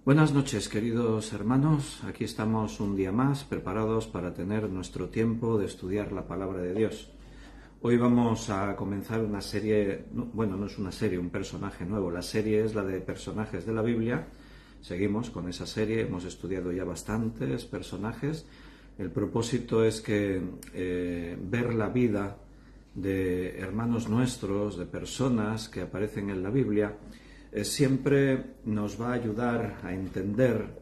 Buenas noches, queridos hermanos. Aquí estamos un día más preparados para tener nuestro tiempo de estudiar la palabra de Dios. Hoy vamos a comenzar una serie, no es una serie, un personaje nuevo. La serie es la de personajes de la Biblia. Seguimos con esa serie, hemos estudiado ya bastantes personajes. El propósito es que ver la vida de hermanos nuestros, de personas que aparecen en la Biblia, siempre nos va a ayudar a entender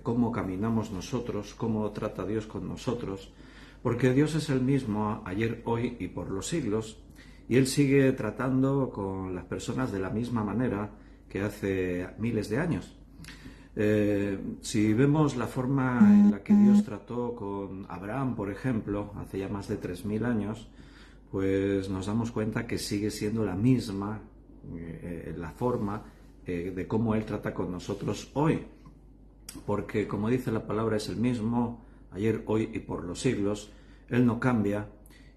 cómo caminamos nosotros, cómo trata Dios con nosotros, porque Dios es el mismo ayer, hoy y por los siglos, y Él sigue tratando con las personas de la misma manera que hace miles de años. Si vemos la forma en la que Dios trató con Abraham, por ejemplo, hace ya más de 3000 años, pues nos damos cuenta que sigue siendo la misma la forma de cómo Él trata con nosotros hoy. Porque, como dice la palabra, es el mismo ayer, hoy y por los siglos. Él no cambia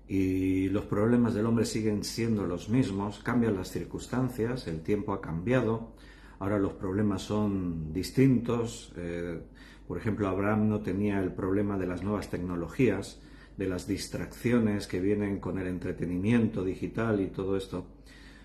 y los problemas del hombre siguen siendo los mismos. Cambian las circunstancias, el tiempo ha cambiado. Ahora los problemas son distintos. Por ejemplo, Abraham no tenía el problema de las nuevas tecnologías, de las distracciones que vienen con el entretenimiento digital y todo esto.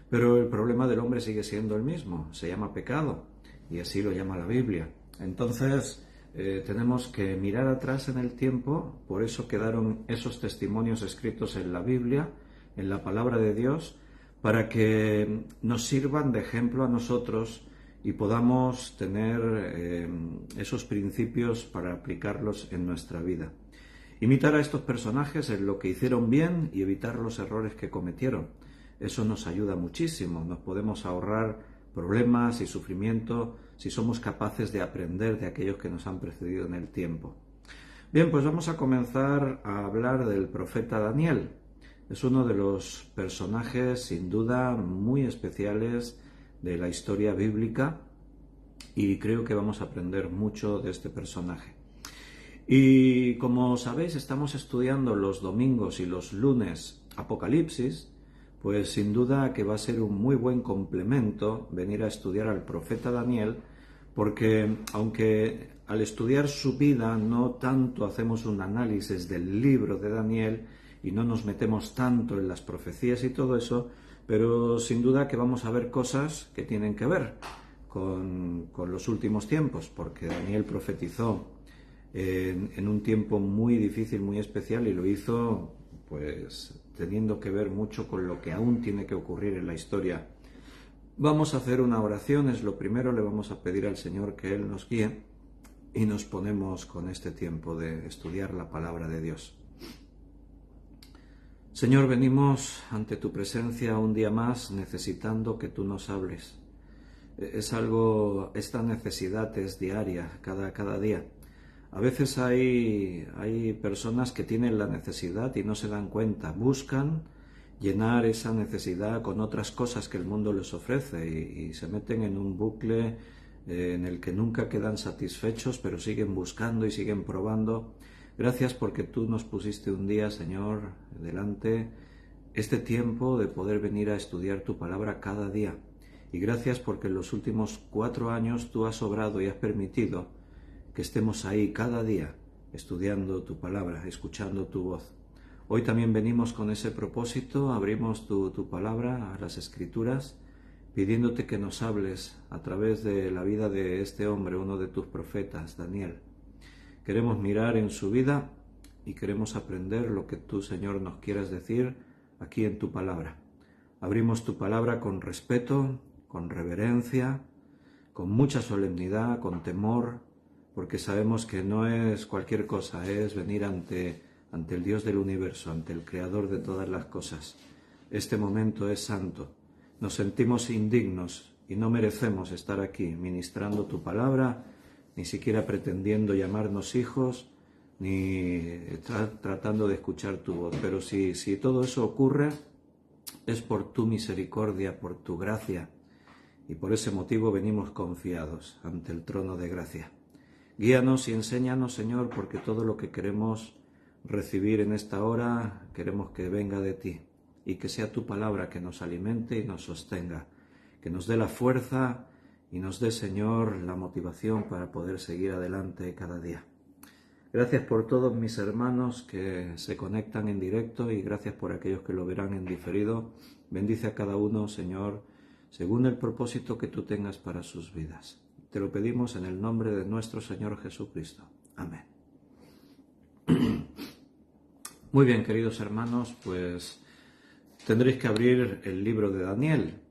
Pero el problema del hombre sigue siendo el mismo, se llama pecado, y así lo llama la Biblia. Entonces, tenemos que mirar atrás en el tiempo, por eso quedaron esos testimonios escritos en la Biblia, en la palabra de Dios, para que nos sirvan de ejemplo a nosotros y podamos tener esos principios para aplicarlos en nuestra vida. Imitar a estos personajes en lo que hicieron bien y evitar los errores que cometieron. Eso nos ayuda muchísimo, nos podemos ahorrar problemas y sufrimiento si somos capaces de aprender de aquellos que nos han precedido en el tiempo. Bien, pues vamos a comenzar a hablar del profeta Daniel. Es uno de los personajes sin duda muy especiales de la historia bíblica y creo que vamos a aprender mucho de este personaje. Y como sabéis, estamos estudiando los domingos y los lunes Apocalipsis, pues sin duda que va a ser un muy buen complemento venir a estudiar al profeta Daniel, porque aunque al estudiar su vida no tanto hacemos un análisis del libro de Daniel y no nos metemos tanto en las profecías y todo eso, pero sin duda que vamos a ver cosas que tienen que ver con los últimos tiempos, porque Daniel profetizó en un tiempo muy difícil, muy especial, y lo hizo pues teniendo que ver mucho con lo que aún tiene que ocurrir en la historia. Vamos a hacer una oración, es lo primero, le vamos a pedir al Señor que Él nos guíe y nos ponemos con este tiempo de estudiar la palabra de Dios. Señor, venimos ante tu presencia un día más necesitando que tú nos hables. Esta necesidad es diaria, cada día. A veces hay personas que tienen la necesidad y no se dan cuenta, buscan llenar esa necesidad con otras cosas que el mundo les ofrece y se meten en un bucle en el que nunca quedan satisfechos, pero siguen buscando y siguen probando. Gracias porque tú nos pusiste un día, Señor, delante este tiempo de poder venir a estudiar tu palabra cada día. Y gracias porque en los últimos 4 años tú has obrado y has permitido que estemos ahí cada día estudiando tu palabra, escuchando tu voz. Hoy también venimos con ese propósito, abrimos tu palabra a las Escrituras, pidiéndote que nos hables a través de la vida de este hombre, uno de tus profetas, Daniel. Queremos mirar en su vida y queremos aprender lo que tú, Señor, nos quieras decir aquí en tu palabra. Abrimos tu palabra con respeto, con reverencia, con mucha solemnidad, con temor, porque sabemos que no es cualquier cosa, es venir ante el Dios del universo, ante el Creador de todas las cosas. Este momento es santo. Nos sentimos indignos y no merecemos estar aquí ministrando tu palabra, ni siquiera pretendiendo llamarnos hijos, ni tratando de escuchar tu voz. Pero si todo eso ocurre, es por tu misericordia, por tu gracia, y por ese motivo venimos confiados ante el trono de gracia. Guíanos y enséñanos, Señor, porque todo lo que queremos recibir en esta hora, queremos que venga de ti y que sea tu palabra que nos alimente y nos sostenga, que nos dé la fuerza y nos dé, Señor, la motivación para poder seguir adelante cada día. Gracias por todos mis hermanos que se conectan en directo y gracias por aquellos que lo verán en diferido. Bendice a cada uno, Señor, según el propósito que tú tengas para sus vidas. Te lo pedimos en el nombre de nuestro Señor Jesucristo. Amén. Muy bien, queridos hermanos, pues tendréis que abrir el libro de Daniel,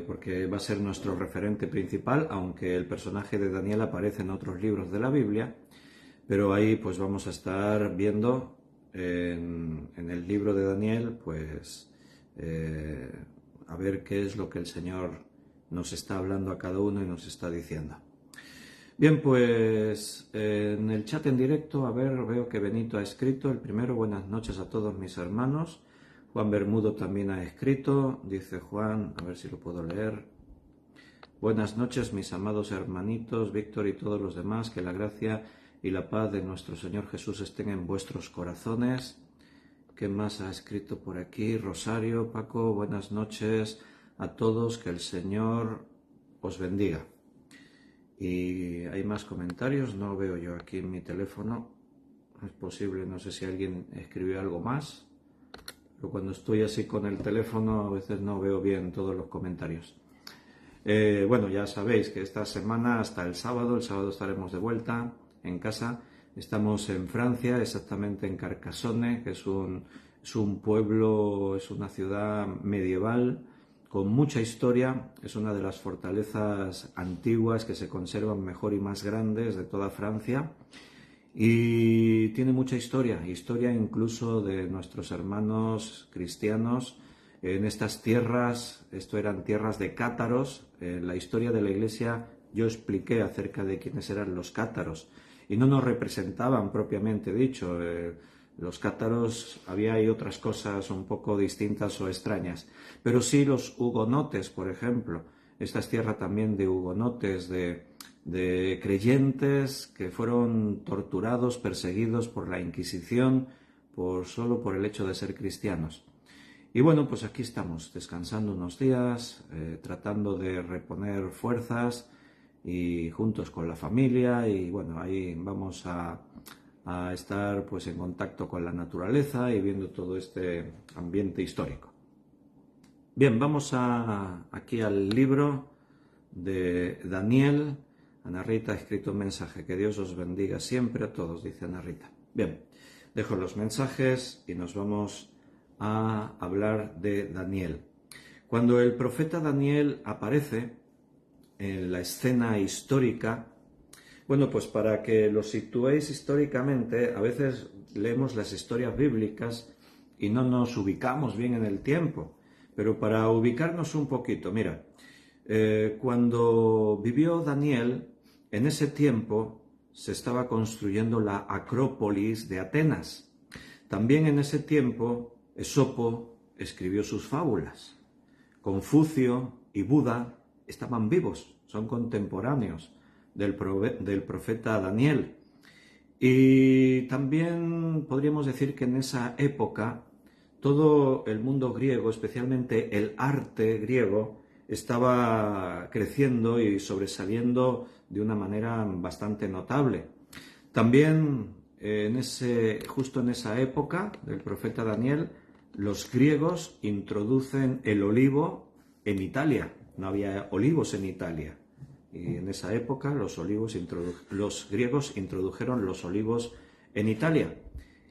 porque va a ser nuestro referente principal, aunque el personaje de Daniel aparece en otros libros de la Biblia, pero ahí pues vamos a estar viendo en el libro de Daniel, pues a ver qué es lo que el Señor nos está hablando a cada uno y nos está diciendo. Bien, pues en el chat en directo, veo que Benito ha escrito el primero: buenas noches a todos mis hermanos. Juan Bermudo también ha escrito, dice Juan, a ver si lo puedo leer. Buenas noches mis amados hermanitos, Víctor y todos los demás, que la gracia y la paz de nuestro Señor Jesús estén en vuestros corazones. ¿Qué más ha escrito por aquí? Rosario, Paco, buenas noches a todos, que el Señor os bendiga. Y hay más comentarios, no veo yo aquí en mi teléfono, es posible, no sé si alguien escribió algo más, pero cuando estoy así con el teléfono a veces no veo bien todos los comentarios. Bueno, ya sabéis que esta semana hasta el sábado estaremos de vuelta en casa. Estamos en Francia, exactamente en Carcassonne, que es un pueblo, es una ciudad medieval con mucha historia. Es una de las fortalezas antiguas que se conservan mejor y más grandes de toda Francia, y tiene mucha historia incluso de nuestros hermanos cristianos en estas tierras. Esto eran tierras de cátaros. En la historia de la Iglesia yo expliqué acerca de quiénes eran los cátaros y no nos representaban propiamente dicho. Los cátaros, había ahí otras cosas un poco distintas o extrañas, pero sí los hugonotes, por ejemplo. Esta es tierra también de hugonotes, de creyentes que fueron torturados, perseguidos por la Inquisición solo por el hecho de ser cristianos. Y bueno, pues aquí estamos, descansando unos días, tratando de reponer fuerzas y juntos con la familia, y bueno, ahí vamos a estar pues en contacto con la naturaleza y viendo todo este ambiente histórico. Bien, vamos aquí al libro de Daniel. Ana Rita ha escrito un mensaje: que Dios os bendiga siempre a todos, dice Ana Rita. Bien, dejo los mensajes y nos vamos a hablar de Daniel. Cuando el profeta Daniel aparece en la escena histórica, bueno, pues para que lo situéis históricamente, a veces leemos las historias bíblicas y no nos ubicamos bien en el tiempo, pero para ubicarnos un poquito, mira, cuando vivió Daniel, en ese tiempo se estaba construyendo la Acrópolis de Atenas. También en ese tiempo Esopo escribió sus fábulas. Confucio y Buda estaban vivos, son contemporáneos del profeta Daniel. Y también podríamos decir que en esa época todo el mundo griego, especialmente el arte griego, estaba creciendo y sobresaliendo de una manera bastante notable. También justo en esa época del profeta Daniel, los griegos introducen el olivo en Italia. No había olivos en Italia. Y en esa época los griegos introdujeron los olivos en Italia.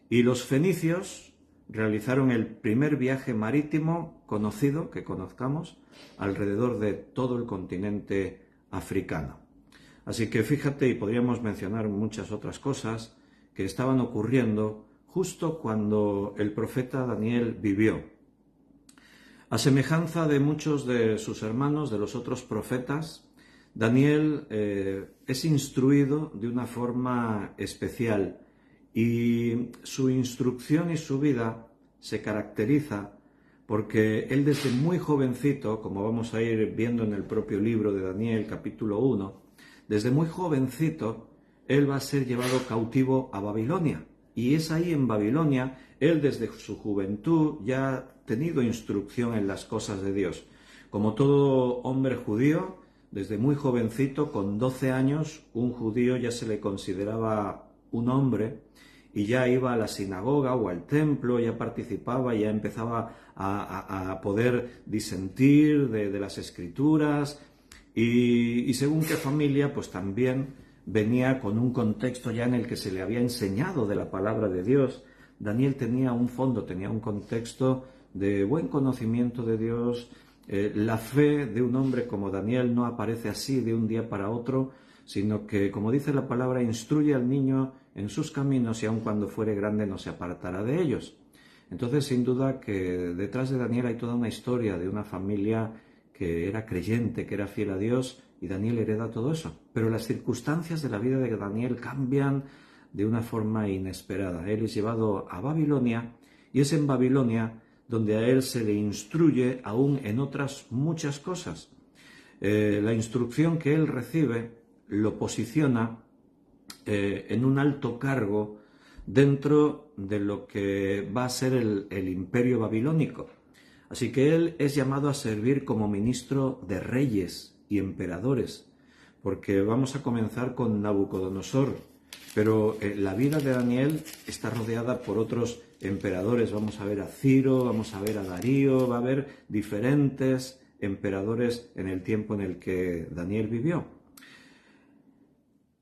Y los fenicios realizaron el primer viaje marítimo conocido, que conozcamos, alrededor de todo el continente africano. Así que fíjate, y podríamos mencionar muchas otras cosas que estaban ocurriendo justo cuando el profeta Daniel vivió. A semejanza de muchos de sus hermanos, de los otros profetas, Daniel es instruido de una forma especial, y su instrucción y su vida se caracteriza porque él desde muy jovencito, como vamos a ir viendo en el propio libro de Daniel, capítulo 1, desde muy jovencito él va a ser llevado cautivo a Babilonia. Y es ahí en Babilonia, él desde su juventud ya ha tenido instrucción en las cosas de Dios. Como todo hombre judío, desde muy jovencito, con 12 años, un judío ya se le consideraba un hombre y ya iba a la sinagoga o al templo, ya participaba, ya empezaba a poder disentir de las escrituras y según qué familia, pues también venía con un contexto ya en el que se le había enseñado de la palabra de Dios. Daniel tenía un fondo, tenía un contexto de buen conocimiento de Dios. La fe de un hombre como Daniel no aparece así de un día para otro, sino que, como dice la palabra, instruye al niño en sus caminos y aun cuando fuere grande no se apartará de ellos. Entonces, sin duda que detrás de Daniel hay toda una historia de una familia que era creyente, que era fiel a Dios, y Daniel hereda todo eso. Pero las circunstancias de la vida de Daniel cambian de una forma inesperada. Él es llevado a Babilonia y es en Babilonia donde a él se le instruye aún en otras muchas cosas. La instrucción que él recibe lo posiciona en un alto cargo dentro de lo que va a ser el imperio babilónico. Así que él es llamado a servir como ministro de reyes y emperadores, porque vamos a comenzar con Nabucodonosor, pero la vida de Daniel está rodeada por otros emperadores. Vamos a ver a Ciro, vamos a ver a Darío, va a haber diferentes emperadores en el tiempo en el que Daniel vivió.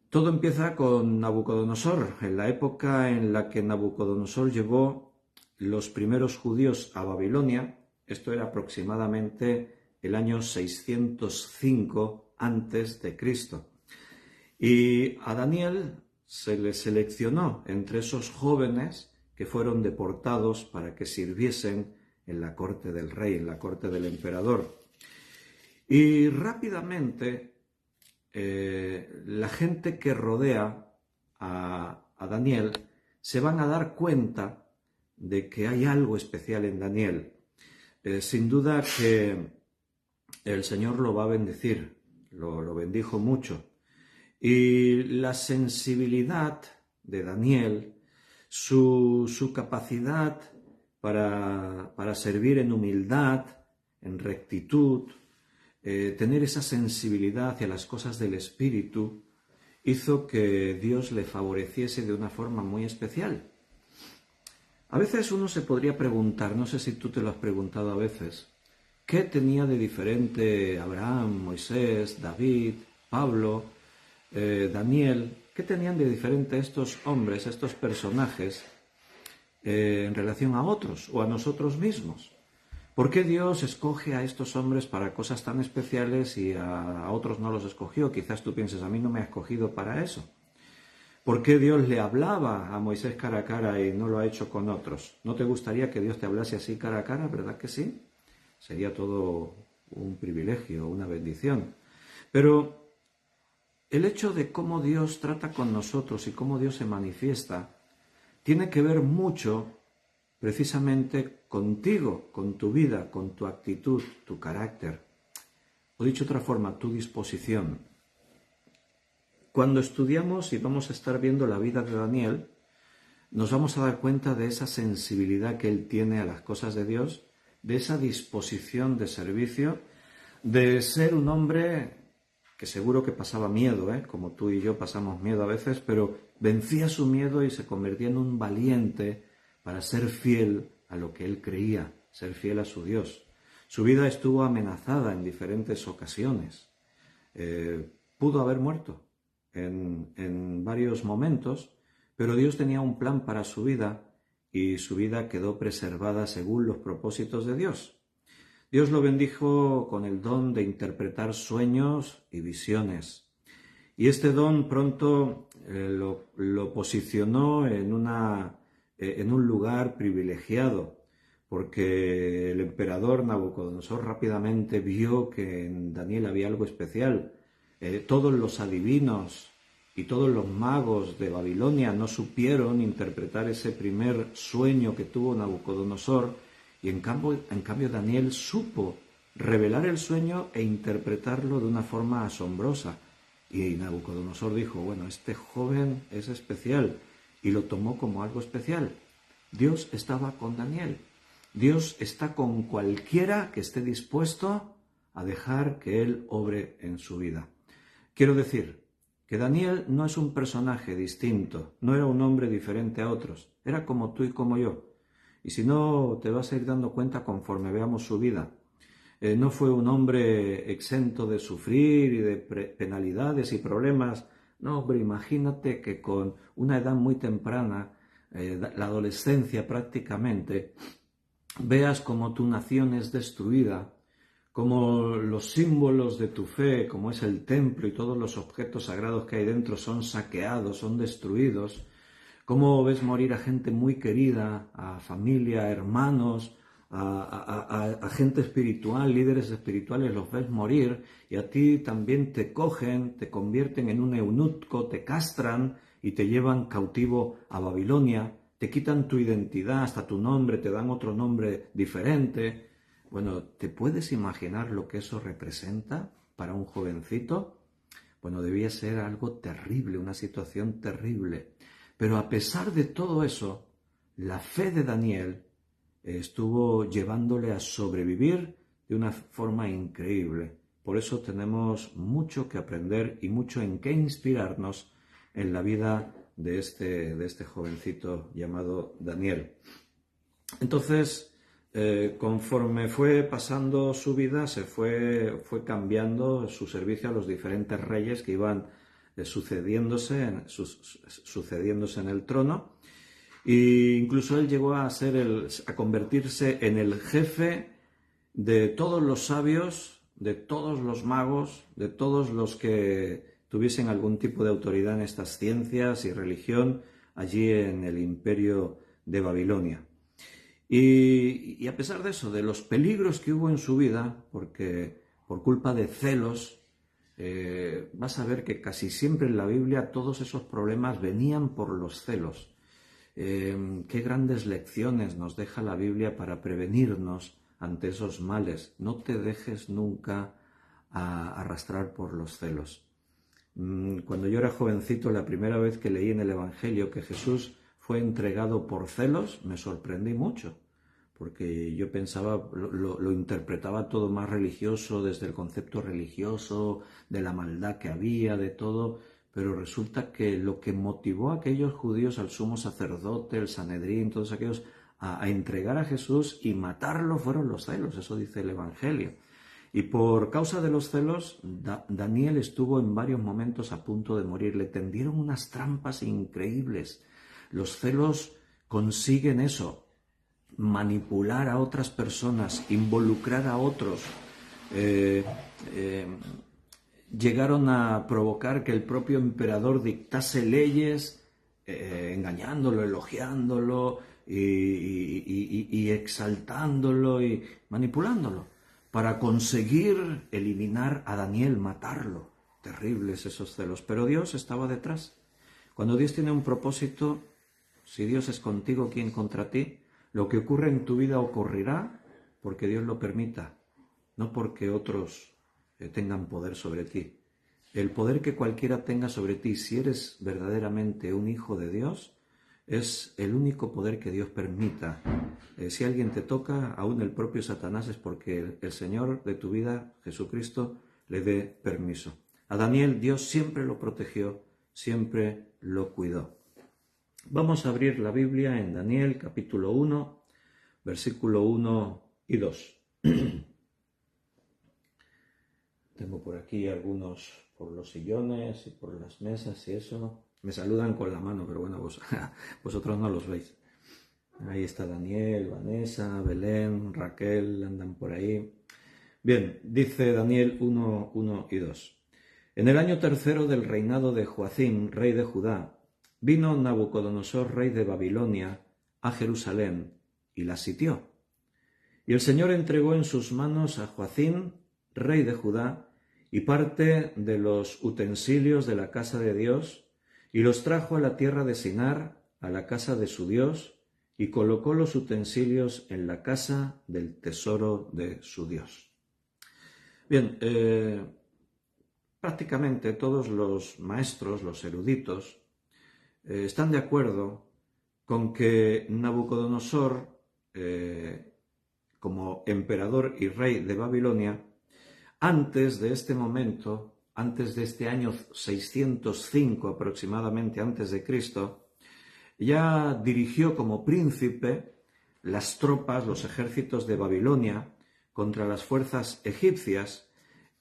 Todo empieza con Nabucodonosor, en la época en la que Nabucodonosor llevó los primeros judíos a Babilonia. Esto era aproximadamente el año 605 a.C. Y a Daniel se le seleccionó entre esos jóvenes que fueron deportados para que sirviesen en la corte del rey, en la corte del emperador. Y rápidamente la gente que rodea a Daniel se van a dar cuenta de que hay algo especial en Daniel. Sin duda que el Señor lo va a bendecir, lo bendijo mucho. Y la sensibilidad de Daniel, su capacidad para servir en humildad, en rectitud, tener esa sensibilidad hacia las cosas del Espíritu, hizo que Dios le favoreciese de una forma muy especial. A veces uno se podría preguntar, no sé si tú te lo has preguntado a veces, ¿qué tenía de diferente Abraham, Moisés, David, Pablo, Daniel? ¿Qué tenían de diferente estos hombres, estos personajes, en relación a otros o a nosotros mismos? ¿Por qué Dios escoge a estos hombres para cosas tan especiales y a otros no los escogió? Quizás tú pienses, a mí no me ha escogido para eso. ¿Por qué Dios le hablaba a Moisés cara a cara y no lo ha hecho con otros? ¿No te gustaría que Dios te hablase así cara a cara? ¿Verdad que sí? Sería todo un privilegio, una bendición. Pero el hecho de cómo Dios trata con nosotros y cómo Dios se manifiesta tiene que ver mucho precisamente contigo, con tu vida, con tu actitud, tu carácter. O dicho de otra forma, tu disposición. Cuando estudiamos y vamos a estar viendo la vida de Daniel, nos vamos a dar cuenta de esa sensibilidad que él tiene a las cosas de Dios, de esa disposición de servicio, de ser un hombre que seguro que pasaba miedo, como tú y yo pasamos miedo a veces, pero vencía su miedo y se convertía en un valiente para ser fiel a lo que él creía, ser fiel a su Dios. Su vida estuvo amenazada en diferentes ocasiones. Pudo haber muerto en varios momentos, pero Dios tenía un plan para su vida y su vida quedó preservada según los propósitos de Dios. Dios lo bendijo con el don de interpretar sueños y visiones. Y este don pronto lo posicionó en un lugar privilegiado, porque el emperador Nabucodonosor rápidamente vio que en Daniel había algo especial. Todos los adivinos y todos los magos de Babilonia no supieron interpretar ese primer sueño que tuvo Nabucodonosor, y en cambio Daniel supo revelar el sueño e interpretarlo de una forma asombrosa. Y Nabucodonosor dijo, bueno, este joven es especial, y lo tomó como algo especial. Dios estaba con Daniel. Dios está con cualquiera que esté dispuesto a dejar que Él obre en su vida. Quiero decir que Daniel no es un personaje distinto, no era un hombre diferente a otros, era como tú y como yo. Y si no, te vas a ir dando cuenta conforme veamos su vida. No fue un hombre exento de sufrir y de penalidades y problemas. No, hombre, imagínate que con una edad muy temprana, la adolescencia prácticamente, veas cómo tu nación es destruida, como los símbolos de tu fe, como es el templo y todos los objetos sagrados que hay dentro son saqueados, son destruidos, cómo ves morir a gente muy querida, a familia, a hermanos, a gente espiritual, líderes espirituales, los ves morir y a ti también te cogen, te convierten en un eunuco, te castran y te llevan cautivo a Babilonia, te quitan tu identidad, hasta tu nombre, te dan otro nombre diferente. Bueno, ¿te puedes imaginar lo que eso representa para un jovencito? Bueno, debía ser algo terrible, una situación terrible. Pero a pesar de todo eso, la fe de Daniel estuvo llevándole a sobrevivir de una forma increíble. Por eso tenemos mucho que aprender y mucho en qué inspirarnos en la vida de este jovencito llamado Daniel. Entonces, conforme fue pasando su vida, se fue cambiando su servicio a los diferentes reyes que iban sucediéndose en el trono, e incluso él llegó a convertirse en el jefe de todos los sabios, de todos los magos, de todos los que tuviesen algún tipo de autoridad en estas ciencias y religión allí en el imperio de Babilonia. Y a pesar de eso, de los peligros que hubo en su vida, porque por culpa de celos, vas a ver que casi siempre en la Biblia todos esos problemas venían por los celos. Qué grandes lecciones nos deja la Biblia para prevenirnos ante esos males. No te dejes nunca arrastrar por los celos. Cuando yo era jovencito, la primera vez que leí en el Evangelio que Jesús fue entregado por celos, me sorprendí mucho, porque yo pensaba, lo interpretaba todo más religioso, desde el concepto religioso, de la maldad que había, de todo, pero resulta que lo que motivó a aquellos judíos, al sumo sacerdote, el Sanedrín, todos aquellos, a entregar a Jesús y matarlo fueron los celos, eso dice el Evangelio. Y por causa de los celos, Daniel estuvo en varios momentos a punto de morir. Le tendieron unas trampas increíbles. Los celos consiguen eso, manipular a otras personas, involucrar a otros. Llegaron a provocar que el propio emperador dictase leyes, engañándolo, elogiándolo y exaltándolo y manipulándolo, para conseguir eliminar a Daniel, matarlo. Terribles esos celos, pero Dios estaba detrás. Cuando Dios tiene un propósito, si Dios es contigo, ¿quién contra ti? Lo que ocurre en tu vida ocurrirá porque Dios lo permita, no porque otros tengan poder sobre ti. El poder que cualquiera tenga sobre ti, si eres verdaderamente un hijo de Dios, es el único poder que Dios permita. Si alguien te toca, aún el propio Satanás, es porque el Señor de tu vida, Jesucristo, le dé permiso. A Daniel Dios siempre lo protegió, siempre lo cuidó. Vamos a abrir la Biblia en Daniel capítulo 1, versículo 1 y 2. Tengo por aquí algunos por los sillones y por las mesas y eso. Me saludan con la mano, pero bueno, vosotros no los veis. Ahí está Daniel, Vanessa, Belén, Raquel, andan por ahí. Bien, dice Daniel 1, 1 y 2. En el año tercero del reinado de Joacim, rey de Judá, vino Nabucodonosor, rey de Babilonia, a Jerusalén y la sitió. Y el Señor entregó en sus manos a Joacim, rey de Judá, y parte de los utensilios de la casa de Dios, y los trajo a la tierra de Sinar, a la casa de su Dios, y colocó los utensilios en la casa del tesoro de su Dios. Bien, prácticamente todos los maestros, los eruditos, están de acuerdo con que Nabucodonosor, como emperador y rey de Babilonia, Antes de este momento, antes de este año 605 aproximadamente antes de Cristo, ya dirigió como príncipe las tropas, los ejércitos de Babilonia contra las fuerzas egipcias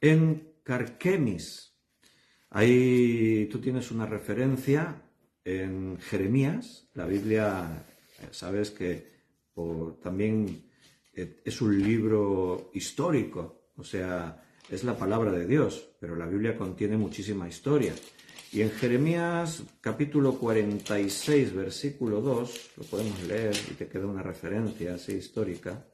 en Carquemis. Ahí tú tienes una referencia en Jeremías. La Biblia, sabes que también es un libro histórico, o sea, es la palabra de Dios, pero la Biblia contiene muchísima historia. Y en Jeremías capítulo 46, versículo 2, lo podemos leer y te queda una referencia así histórica.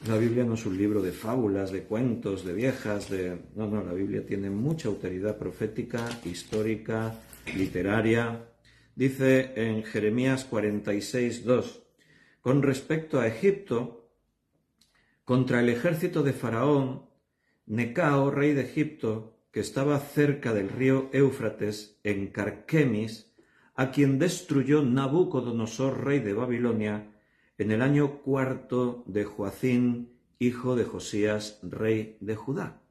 La Biblia no es un libro de fábulas, de cuentos, de viejas, No, la Biblia tiene mucha autoridad profética, histórica, literaria. Dice en Jeremías 46, 2, con respecto a Egipto, contra el ejército de Faraón, Necao, rey de Egipto, que estaba cerca del río Éufrates, en Carquemis, a quien destruyó Nabucodonosor, rey de Babilonia, en el año 4 de Joacín, hijo de Josías, rey de Judá.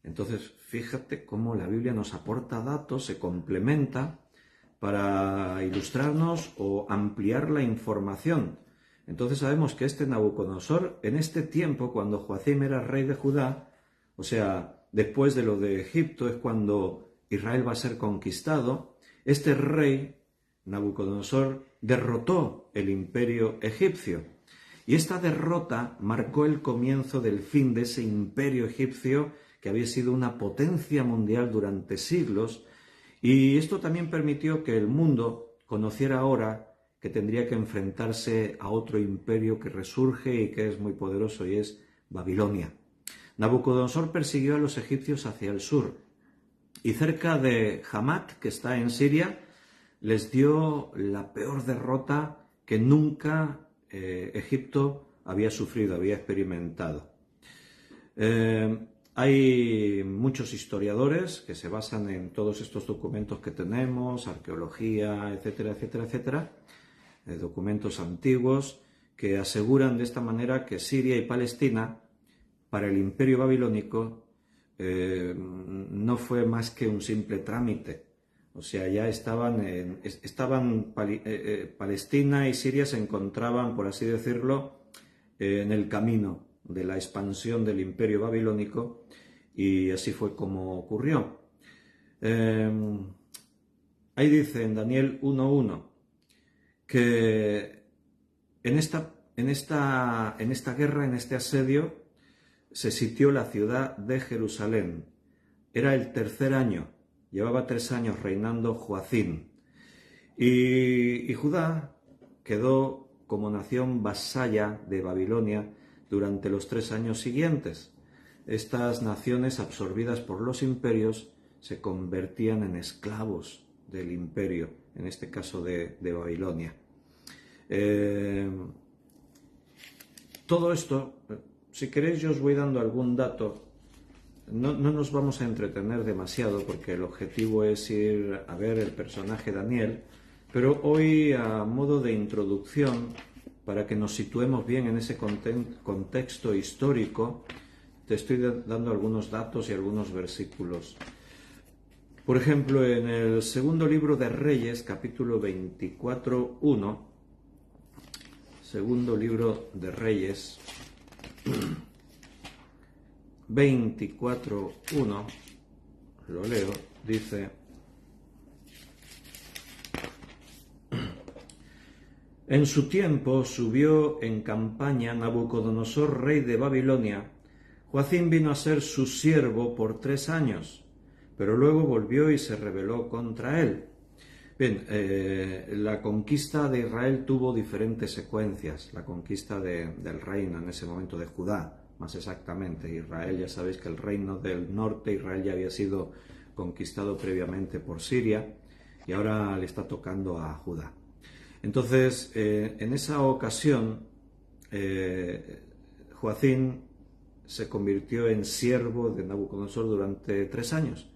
Entonces, fíjate cómo la Biblia nos aporta datos, se complementa para ilustrarnos o ampliar la información. Entonces sabemos que este Nabucodonosor, en este tiempo, cuando Joacim era rey de Judá, o sea, después de lo de Egipto, es cuando Israel va a ser conquistado, este rey, Nabucodonosor, derrotó el imperio egipcio. Y esta derrota marcó el comienzo del fin de ese imperio egipcio que había sido una potencia mundial durante siglos, y esto también permitió que el mundo conociera ahora que tendría que enfrentarse a otro imperio que resurge y que es muy poderoso, y es Babilonia. Nabucodonosor persiguió a los egipcios hacia el sur y cerca de Hamat, que está en Siria, les dio la peor derrota que nunca Egipto había sufrido, había experimentado. Hay muchos historiadores que se basan en todos estos documentos que tenemos, arqueología, etcétera, etcétera, etcétera, documentos antiguos que aseguran de esta manera que Siria y Palestina, para el imperio babilónico, no fue más que un simple trámite. O sea, ya Palestina y Siria se encontraban, por así decirlo, en el camino de la expansión del imperio babilónico, y así fue como ocurrió. Ahí dice en Daniel 1.1 que en esta guerra, en este asedio, se sitió la ciudad de Jerusalén. Era el tercer año, llevaba 3 años reinando Joacim. Y Judá quedó como nación vasalla de Babilonia durante los 3 años siguientes. Estas naciones, absorbidas por los imperios, se convertían en esclavos del imperio, en este caso de Babilonia. Todo esto, si queréis, yo os voy dando algún dato. No nos vamos a entretener demasiado porque el objetivo es ir a ver el personaje Daniel, pero hoy, a modo de introducción, para que nos situemos bien en ese contexto histórico, te estoy dando algunos datos y algunos versículos. Por ejemplo, en el segundo libro de Reyes, capítulo 24.1, segundo libro de Reyes, 24.1, lo leo, dice: en su tiempo subió en campaña Nabucodonosor, rey de Babilonia. Joacim vino a ser su siervo por 3 años, pero luego volvió y se rebeló contra él. Bien, la conquista de Israel tuvo diferentes secuencias. La conquista del reino en ese momento de Judá, más exactamente. Israel, ya sabéis que el reino del norte, Israel ya había sido conquistado previamente por Siria y ahora le está tocando a Judá. Entonces, en esa ocasión, Joacim se convirtió en siervo de Nabucodonosor durante 3 años.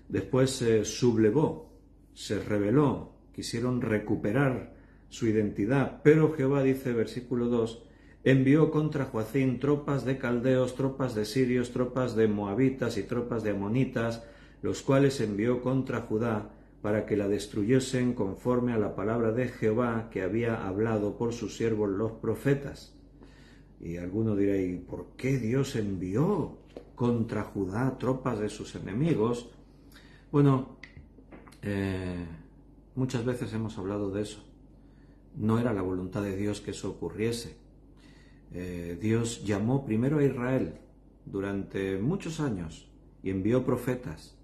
Después se sublevó, se rebeló, quisieron recuperar su identidad, pero Jehová dice, versículo 2, envió contra Joacim tropas de caldeos, tropas de sirios, tropas de moabitas y tropas de amonitas, los cuales envió contra Judá para que la destruyesen conforme a la palabra de Jehová que había hablado por sus siervos los profetas. Y alguno dirá, ¿y por qué Dios envió contra Judá tropas de sus enemigos? Bueno, muchas veces hemos hablado de eso. No era la voluntad de Dios que eso ocurriese. Dios llamó primero a Israel durante muchos años y envió profetas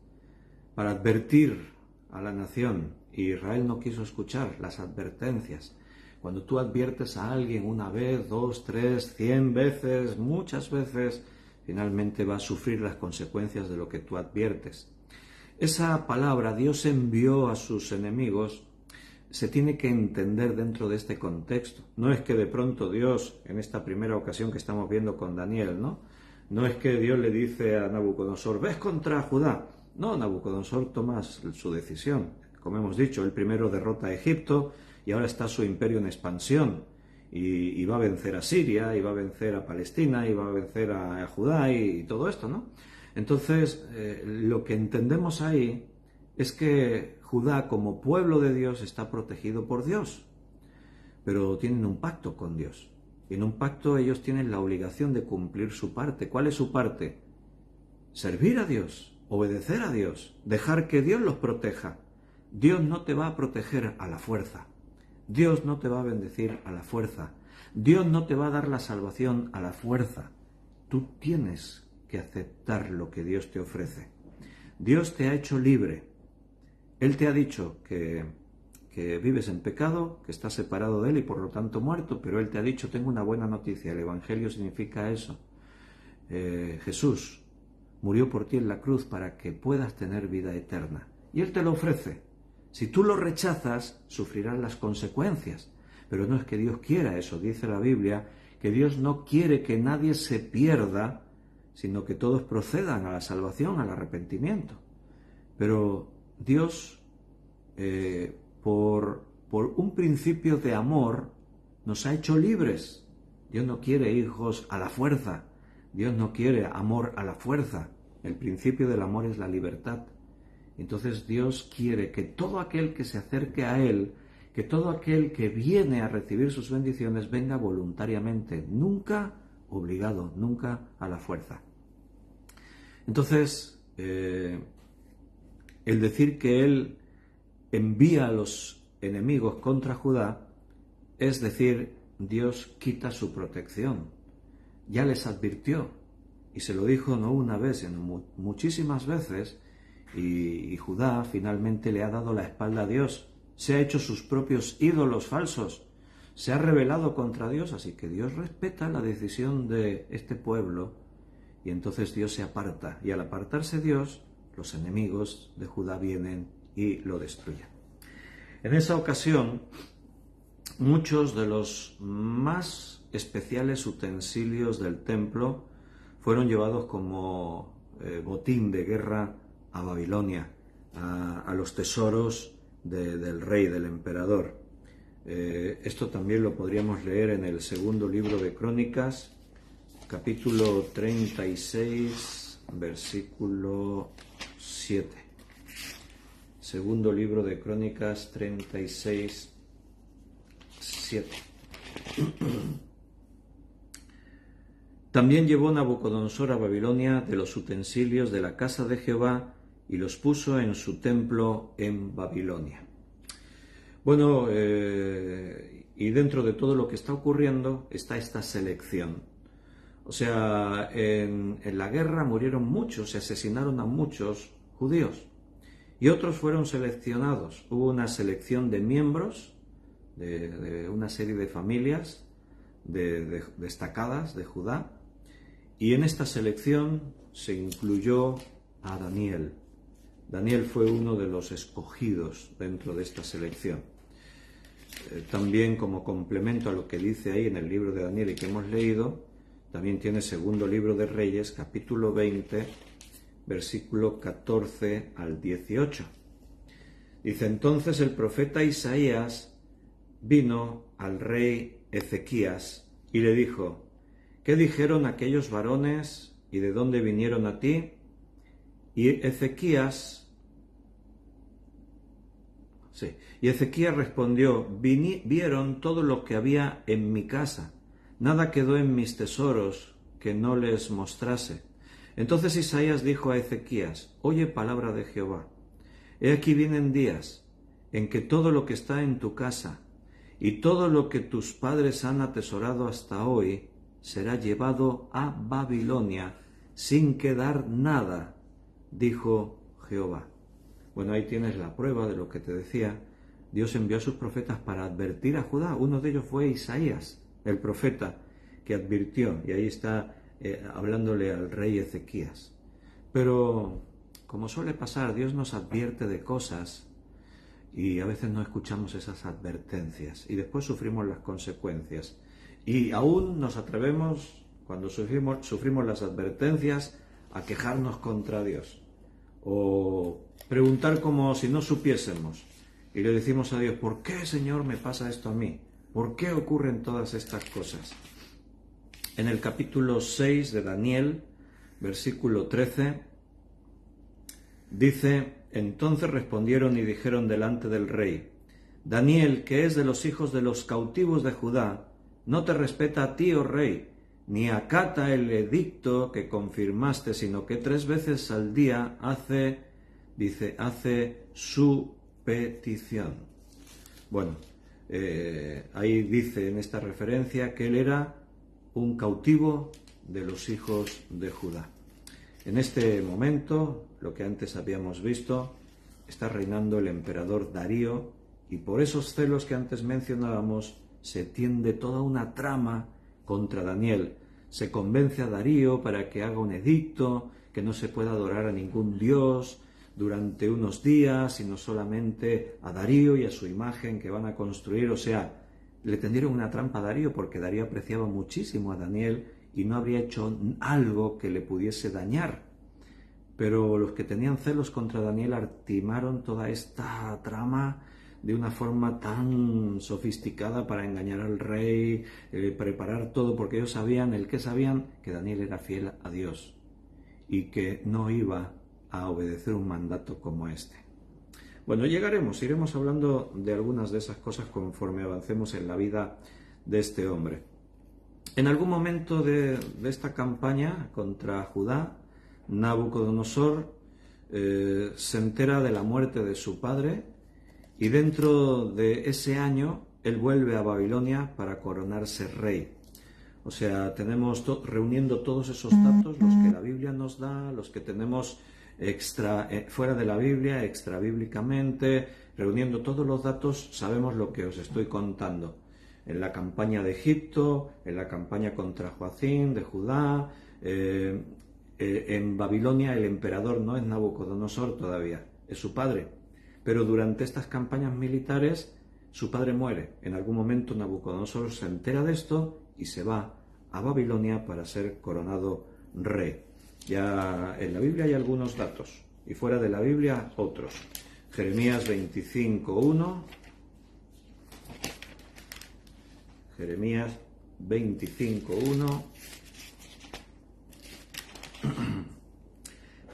para advertir a la nación, y Israel no quiso escuchar las advertencias. Cuando tú adviertes a alguien una vez, 2, 3, 100 veces, muchas veces, finalmente va a sufrir las consecuencias de lo que tú adviertes. Esa palabra, Dios envió a sus enemigos, se tiene que entender dentro de este contexto. No es que de pronto Dios, en esta primera ocasión que estamos viendo con Daniel, no es que Dios le dice a Nabucodonosor, ves contra Judá. No, Nabucodonosor toma su decisión. Como hemos dicho, él primero derrota a Egipto y ahora está su imperio en expansión. Y va a vencer a Siria, y va a vencer a Palestina, y va a vencer a Judá y todo esto, ¿no? Entonces, lo que entendemos ahí es que Judá, como pueblo de Dios, está protegido por Dios, pero tienen un pacto con Dios. Y en un pacto ellos tienen la obligación de cumplir su parte. ¿Cuál es su parte? Servir a Dios, obedecer a Dios, dejar que Dios los proteja. Dios no te va a proteger a la fuerza. Dios no te va a bendecir a la fuerza. Dios no te va a dar la salvación a la fuerza. Tú tienes que aceptar lo que Dios te ofrece. Dios te ha hecho libre. Él te ha dicho que vives en pecado, que estás separado de Él y por lo tanto muerto, pero Él te ha dicho, tengo una buena noticia, el Evangelio significa eso. Jesús murió por ti en la cruz para que puedas tener vida eterna. Y Él te lo ofrece. Si tú lo rechazas, sufrirás las consecuencias. Pero no es que Dios quiera eso. Dice la Biblia que Dios no quiere que nadie se pierda, sino que todos procedan a la salvación, al arrepentimiento. Pero Dios, por un principio de amor, nos ha hecho libres. Dios no quiere hijos a la fuerza. Dios no quiere amor a la fuerza. El principio del amor es la libertad. Entonces Dios quiere que todo aquel que se acerque a Él, que todo aquel que viene a recibir sus bendiciones, venga voluntariamente, nunca obligado, nunca a la fuerza. Entonces, el decir que Él envía a los enemigos contra Judá, es decir, Dios quita su protección. Ya les advirtió, y se lo dijo no una vez, sino muchísimas veces, y Judá finalmente le ha dado la espalda a Dios, se ha hecho sus propios ídolos falsos, se ha rebelado contra Dios, así que Dios respeta la decisión de este pueblo, y entonces Dios se aparta, y al apartarse Dios, los enemigos de Judá vienen y lo destruyen. En esa ocasión, muchos de los más especiales utensilios del templo fueron llevados como botín de guerra a Babilonia, a los tesoros del rey, del emperador. Esto también lo podríamos leer en el segundo libro de Crónicas, capítulo 36, versículo 7. Segundo libro de Crónicas 36, 7. También llevó Nabucodonosor a Babilonia de los utensilios de la casa de Jehová y los puso en su templo en Babilonia. Bueno, y dentro de todo lo que está ocurriendo está esta selección. O sea, en la guerra murieron muchos, se asesinaron a muchos judíos y otros fueron seleccionados. Hubo una selección de miembros de una serie de familias destacadas de Judá, y en esta selección se incluyó a Daniel. Daniel fue uno de los escogidos dentro de esta selección. También, como complemento a lo que dice ahí en el libro de Daniel y que hemos leído, también tiene segundo libro de Reyes, capítulo 20, versículo 14 al 18. Dice: entonces el profeta Isaías vino al rey Ezequías y le dijo: ¿qué dijeron aquellos varones y de dónde vinieron a ti? Y Ezequías respondió: vieron todo lo que había en mi casa, nada quedó en mis tesoros que no les mostrase. Entonces Isaías dijo a Ezequías: oye palabra de Jehová. He aquí vienen días en que todo lo que está en tu casa y todo lo que tus padres han atesorado hasta hoy será llevado a Babilonia sin quedar nada, dijo Jehová. Bueno, ahí tienes la prueba de lo que te decía. Dios envió a sus profetas para advertir a Judá. Uno de ellos fue Isaías, el profeta, que advirtió, y ahí está hablándole al rey Ezequías. Pero, como suele pasar, Dios nos advierte de cosas y a veces no escuchamos esas advertencias y después sufrimos las consecuencias. Y aún nos atrevemos, cuando sufrimos las advertencias, a quejarnos contra Dios o preguntar como si no supiésemos. Y le decimos a Dios: ¿por qué, Señor, me pasa esto a mí? ¿Por qué ocurren todas estas cosas? En el capítulo 6 de Daniel, versículo 13, dice: entonces respondieron y dijeron delante del rey: Daniel, que es de los hijos de los cautivos de Judá, no te respeta a ti, oh rey, ni acata el edicto que confirmaste, sino que 3 veces al día hace su petición. Bueno, ahí dice en esta referencia que él era un cautivo de los hijos de Judá. En este momento, lo que antes habíamos visto, está reinando el emperador Darío, y por esos celos que antes mencionábamos se tiende toda una trama contra Daniel. Se convence a Darío para que haga un edicto, que no se pueda adorar a ningún dios durante unos días, sino solamente a Darío y a su imagen que van a construir. O sea, le tendieron una trampa a Darío porque Darío apreciaba muchísimo a Daniel y no habría hecho algo que le pudiese dañar. Pero los que tenían celos contra Daniel artimaron toda esta trama de una forma tan sofisticada para engañar al rey, preparar todo, porque ellos sabían que Daniel era fiel a Dios y que no iba a obedecer un mandato como este. Bueno, iremos hablando de algunas de esas cosas conforme avancemos en la vida de este hombre. En algún momento de esta campaña contra Judá, Nabucodonosor se entera de la muerte de su padre y dentro de ese año él vuelve a Babilonia para coronarse rey. O sea, tenemos reuniendo todos esos datos, los que la Biblia nos da, los que tenemos fuera de la Biblia, extrabíblicamente, reuniendo todos los datos, sabemos lo que os estoy contando. En la campaña de Egipto, en la campaña contra Joacim de Judá, en Babilonia el emperador no es Nabucodonosor todavía, es su padre. Pero durante estas campañas militares su padre muere. En algún momento Nabucodonosor se entera de esto y se va a Babilonia para ser coronado rey. Ya en la Biblia hay algunos datos y fuera de la Biblia otros. Jeremías 25:1. Jeremías 25:1.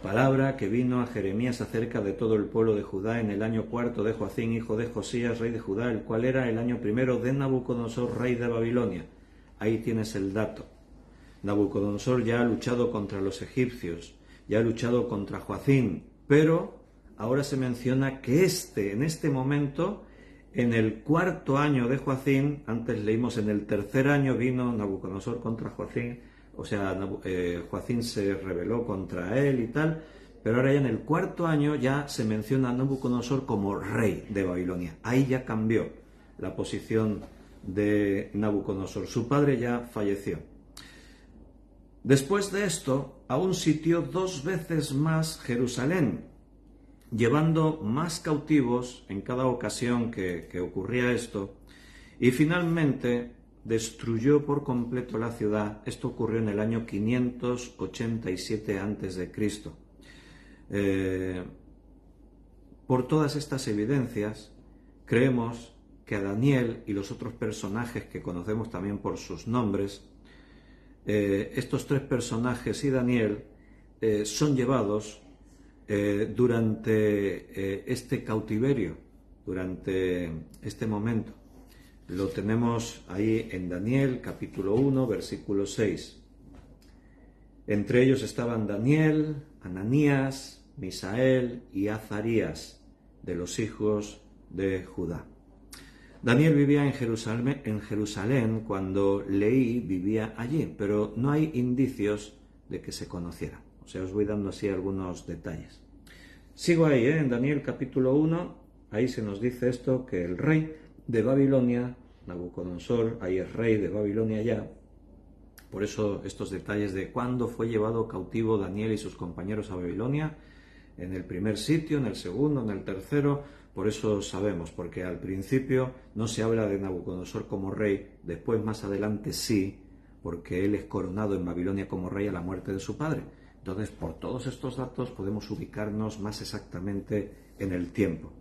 Palabra que vino a Jeremías acerca de todo el pueblo de Judá en el año 4 de Joacim, hijo de Josías, rey de Judá, el cual era el año 1 de Nabucodonosor, rey de Babilonia. Ahí tienes el dato. Nabucodonosor ya ha luchado contra los egipcios, ya ha luchado contra Joacim, pero ahora se menciona que en este momento, en el 4.º año de Joacim, antes leímos en el 3.er año vino Nabucodonosor contra Joacim, o sea, Joacim se rebeló contra él y tal, pero ahora ya en el 4.º año ya se menciona a Nabucodonosor como rey de Babilonia. Ahí ya cambió la posición de Nabucodonosor. Su padre ya falleció. Después de esto, aún sitió 2 veces más Jerusalén, llevando más cautivos en cada ocasión que ocurría esto, y finalmente destruyó por completo la ciudad. Esto ocurrió en el año 587 a.C. Por todas estas evidencias, creemos que a Daniel y los otros personajes que conocemos también por sus nombres, estos tres personajes y Daniel son llevados durante este cautiverio, durante este momento. Lo tenemos ahí en Daniel, capítulo 1, versículo 6. Entre ellos estaban Daniel, Ananías, Misael y Azarías, de los hijos de Judá. Daniel vivía en Jerusalén cuando Leí vivía allí, pero no hay indicios de que se conocieran. O sea, os voy dando así algunos detalles. Sigo ahí, en Daniel capítulo 1, ahí se nos dice esto, que el rey de Babilonia, Nabucodonosor, ahí es rey de Babilonia ya. Por eso estos detalles de cuándo fue llevado cautivo Daniel y sus compañeros a Babilonia, en el primer sitio, en el segundo, en el tercero, por eso sabemos, porque al principio no se habla de Nabucodonosor como rey, después más adelante sí, porque él es coronado en Babilonia como rey a la muerte de su padre. Entonces, por todos estos datos podemos ubicarnos más exactamente en el tiempo.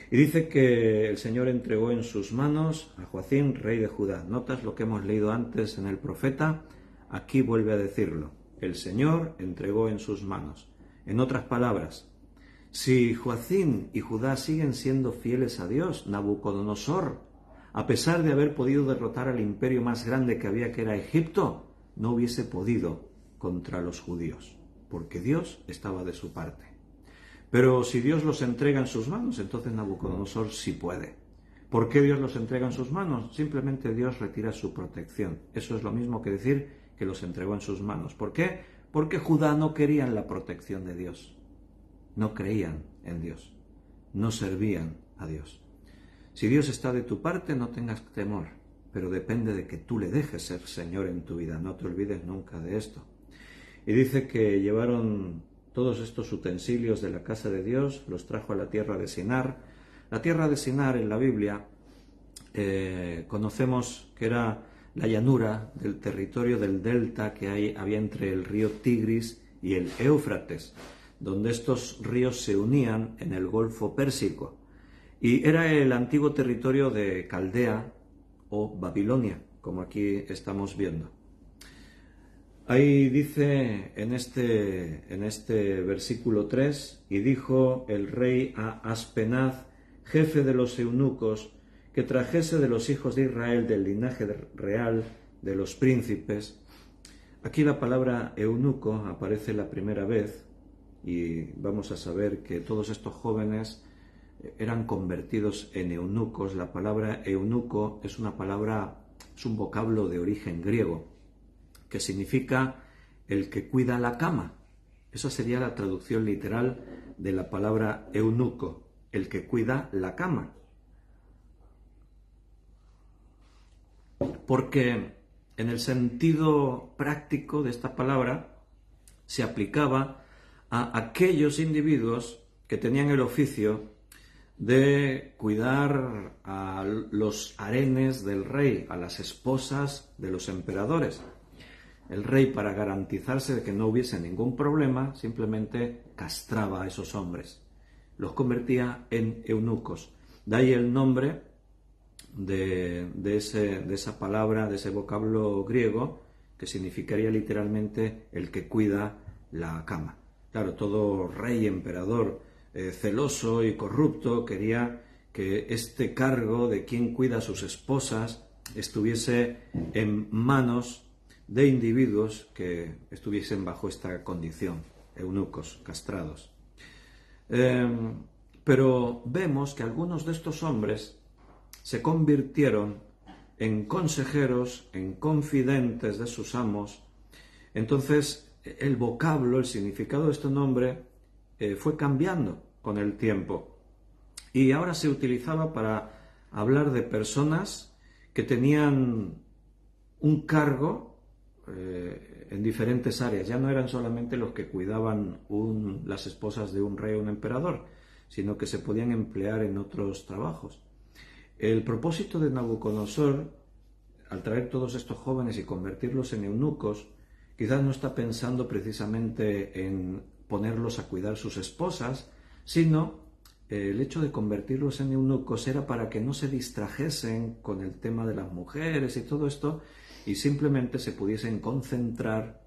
Y dice que el Señor entregó en sus manos a Joacim, rey de Judá. ¿Notas lo que hemos leído antes en el profeta? Aquí vuelve a decirlo. El Señor entregó en sus manos. En otras palabras, si Joacim y Judá siguen siendo fieles a Dios, Nabucodonosor, a pesar de haber podido derrotar al imperio más grande que había, que era Egipto, no hubiese podido contra los judíos, porque Dios estaba de su parte. Pero si Dios los entrega en sus manos, entonces Nabucodonosor sí puede. ¿Por qué Dios los entrega en sus manos? Simplemente Dios retira su protección. Eso es lo mismo que decir que los entregó en sus manos. ¿Por qué? Porque Judá no querían la protección de Dios. No creían en Dios. No servían a Dios. Si Dios está de tu parte, no tengas temor. Pero depende de que tú le dejes ser Señor en tu vida. No te olvides nunca de esto. Y dice que llevaron todos estos utensilios de la casa de Dios, los trajo a la tierra de Sinar. La tierra de Sinar en la Biblia conocemos que era la llanura del territorio del delta que había entre el río Tigris y el Éufrates, donde estos ríos se unían en el Golfo Pérsico. Y era el antiguo territorio de Caldea o Babilonia, como aquí estamos viendo. Ahí dice en este versículo 3, y dijo el rey a Aspenaz, jefe de los eunucos, que trajese de los hijos de Israel del linaje real de los príncipes. Aquí la palabra eunuco aparece la primera vez y vamos a saber que todos estos jóvenes eran convertidos en eunucos. La palabra eunuco es un vocablo de origen griego, que significa el que cuida la cama. Esa sería la traducción literal de la palabra eunuco, el que cuida la cama. Porque en el sentido práctico de esta palabra se aplicaba a aquellos individuos que tenían el oficio de cuidar a los harenes del rey, a las esposas de los emperadores. El rey, para garantizarse de que no hubiese ningún problema, simplemente castraba a esos hombres, los convertía en eunucos. De ahí el nombre de esa palabra, de ese vocablo griego, que significaría literalmente el que cuida la cama. Claro, todo rey, emperador celoso y corrupto quería que este cargo de quien cuida a sus esposas estuviese en manos de individuos que estuviesen bajo esta condición, eunucos, castrados. Pero vemos que algunos de estos hombres se convirtieron en consejeros, en confidentes de sus amos. Entonces, el vocablo, el significado de este nombre fue cambiando con el tiempo. Y ahora se utilizaba para hablar de personas que tenían un cargo en diferentes áreas. Ya no eran solamente los que cuidaban las esposas de un rey o un emperador, sino que se podían emplear en otros trabajos. El propósito de Nabucodonosor, al traer todos estos jóvenes y convertirlos en eunucos, quizás no está pensando precisamente en ponerlos a cuidar sus esposas, sino el hecho de convertirlos en eunucos era para que no se distrajesen con el tema de las mujeres y todo esto, y simplemente se pudiesen concentrar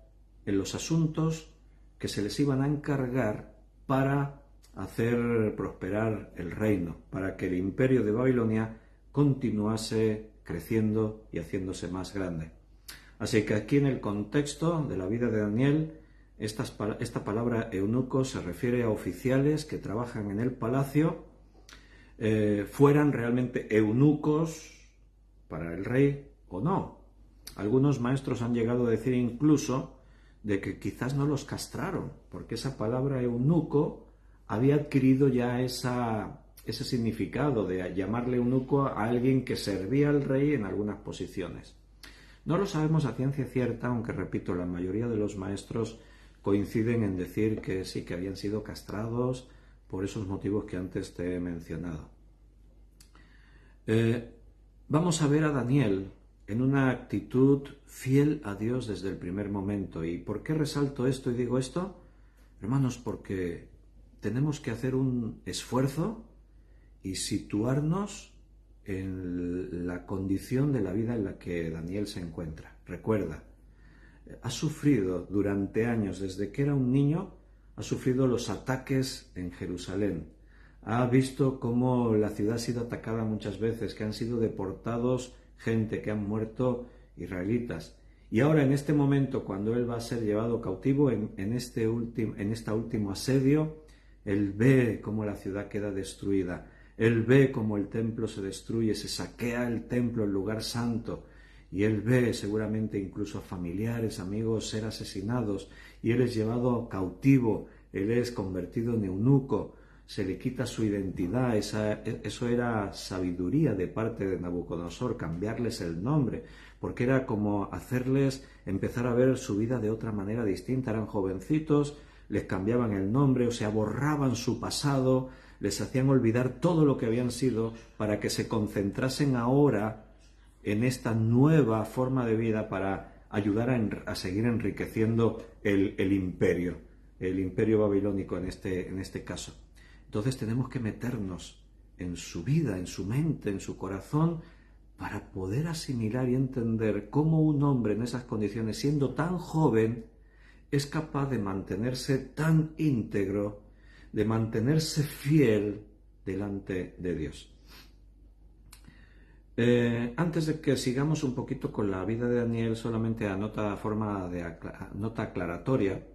en los asuntos que se les iban a encargar para hacer prosperar el reino, para que el imperio de Babilonia continuase creciendo y haciéndose más grande. Así que aquí en el contexto de la vida de Daniel, esta palabra eunuco se refiere a oficiales que trabajan en el palacio, fueran realmente eunucos para el rey o no. Algunos maestros han llegado a decir incluso de que quizás no los castraron, porque esa palabra eunuco había adquirido ya ese significado de llamarle eunuco a alguien que servía al rey en algunas posiciones. No lo sabemos a ciencia cierta, aunque repito, la mayoría de los maestros coinciden en decir que sí, que habían sido castrados por esos motivos que antes te he mencionado. Vamos a ver a Daniel en una actitud fiel a Dios desde el primer momento. ¿Y por qué resalto esto y digo esto? Hermanos, porque tenemos que hacer un esfuerzo y situarnos en la condición de la vida en la que Daniel se encuentra. Recuerda, ha sufrido durante años, desde que era un niño, ha sufrido los ataques en Jerusalén. Ha visto cómo la ciudad ha sido atacada muchas veces, que han sido deportados gente, que han muerto israelitas. Y ahora, en este momento, cuando él va a ser llevado cautivo, en este último asedio, él ve cómo la ciudad queda destruida. Él ve cómo el templo se destruye, se saquea el templo, el lugar santo. Y él ve seguramente incluso a familiares, amigos ser asesinados. Y él es llevado cautivo, él es convertido en eunuco. Se le quita su identidad, eso era sabiduría de parte de Nabucodonosor, cambiarles el nombre, porque era como hacerles empezar a ver su vida de otra manera distinta. Eran jovencitos, les cambiaban el nombre, o sea, borraban su pasado, les hacían olvidar todo lo que habían sido para que se concentrasen ahora en esta nueva forma de vida para ayudar a seguir enriqueciendo el imperio babilónico en este caso. Entonces tenemos que meternos en su vida, en su mente, en su corazón, para poder asimilar y entender cómo un hombre en esas condiciones, siendo tan joven, es capaz de mantenerse tan íntegro, de mantenerse fiel delante de Dios. Antes de que sigamos un poquito con la vida de Daniel, solamente nota aclaratoria.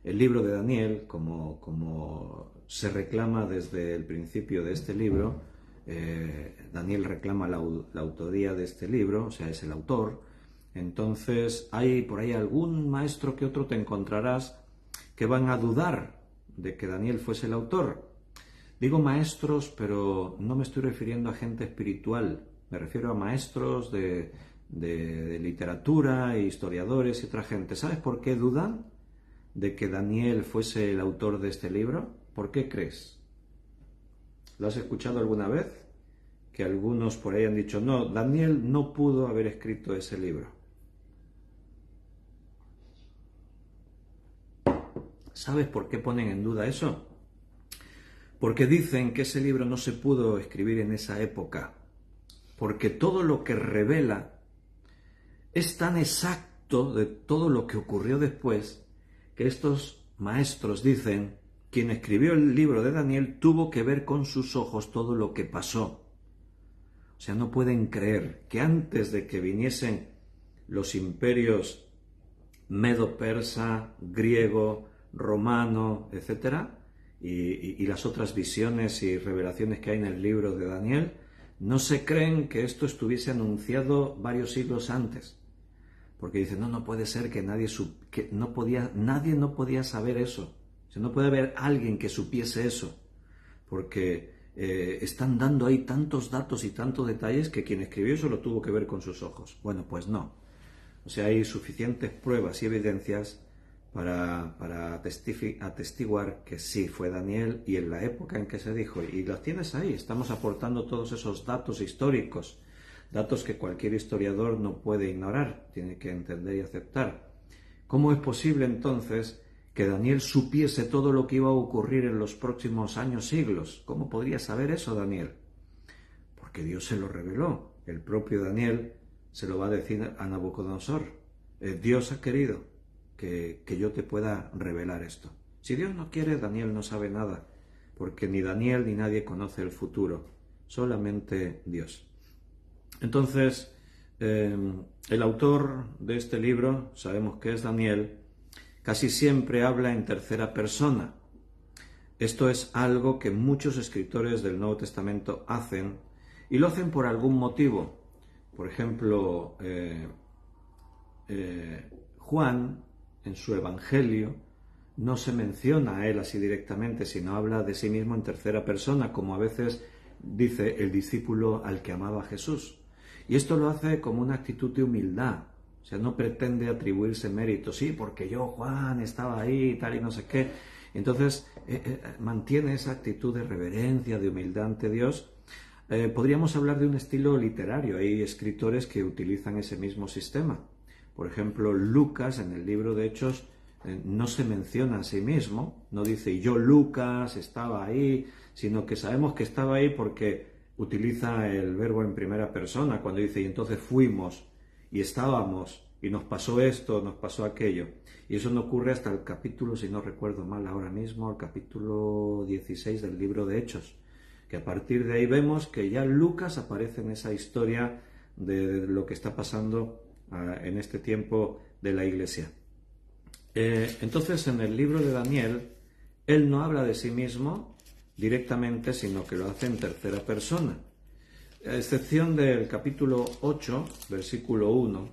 El libro de Daniel, como se reclama desde el principio de este libro, Daniel reclama la autoría de este libro, o sea, es el autor. Entonces, hay por ahí algún maestro que otro te encontrarás que van a dudar de que Daniel fuese el autor. Digo maestros, pero no me estoy refiriendo a gente espiritual, me refiero a maestros de literatura, historiadores y otra gente. ¿Sabes por qué dudan de que Daniel fuese el autor de este libro? ¿Por qué crees? ¿Lo has escuchado alguna vez? Que algunos por ahí han dicho, no, Daniel no pudo haber escrito ese libro. ¿Sabes por qué ponen en duda eso? Porque dicen que ese libro no se pudo escribir en esa época, porque todo lo que revela es tan exacto de todo lo que ocurrió después, que estos maestros dicen, quien escribió el libro de Daniel tuvo que ver con sus ojos todo lo que pasó. O sea, no pueden creer que antes de que viniesen los imperios medo-persa, griego, romano, etc., y las otras visiones y revelaciones que hay en el libro de Daniel, no se creen que esto estuviese anunciado varios siglos antes. Porque dicen, no puede ser que nadie no podía saber eso. O sea, no puede haber alguien que supiese eso. Porque están dando ahí tantos datos y tantos detalles que quien escribió eso lo tuvo que ver con sus ojos. Bueno, pues no. O sea, hay suficientes pruebas y evidencias para atestiguar que sí fue Daniel y en la época en que se dijo. Y los tienes ahí. Estamos aportando todos esos datos históricos. Datos que cualquier historiador no puede ignorar, tiene que entender y aceptar. ¿Cómo es posible entonces que Daniel supiese todo lo que iba a ocurrir en los próximos años, siglos. ¿Cómo podría saber eso Daniel? Porque Dios se lo reveló. El propio Daniel se lo va a decir a Nabucodonosor. Dios ha querido que yo te pueda revelar esto. Si Dios no quiere, Daniel no sabe nada, porque ni Daniel ni nadie conoce el futuro, solamente Dios. Entonces, el autor de este libro, sabemos que es Daniel, casi siempre habla en tercera persona. Esto es algo que muchos escritores del Nuevo Testamento hacen, y lo hacen por algún motivo. Por ejemplo, Juan, en su Evangelio, no se menciona a él así directamente, sino habla de sí mismo en tercera persona, como a veces dice el discípulo al que amaba a Jesús. Y esto lo hace como una actitud de humildad. O sea, no pretende atribuirse méritos. Sí, porque yo, Juan, estaba ahí y tal y no sé qué. Entonces, mantiene esa actitud de reverencia, de humildad ante Dios. Podríamos hablar de un estilo literario. Hay escritores que utilizan ese mismo sistema. Por ejemplo, Lucas, en el libro de Hechos, no se menciona a sí mismo. No dice, yo, Lucas, estaba ahí, sino que sabemos que estaba ahí porque utiliza el verbo en primera persona, cuando dice, y entonces fuimos, y estábamos, y nos pasó esto, nos pasó aquello. Y eso no ocurre hasta el capítulo, si no recuerdo mal ahora mismo, el capítulo 16 del libro de Hechos, que a partir de ahí vemos que ya Lucas aparece en esa historia de lo que está pasando en este tiempo de la Iglesia. Entonces, en el libro de Daniel, él no habla de sí mismo directamente, sino que lo hace en tercera persona. A excepción del capítulo 8, versículo 1,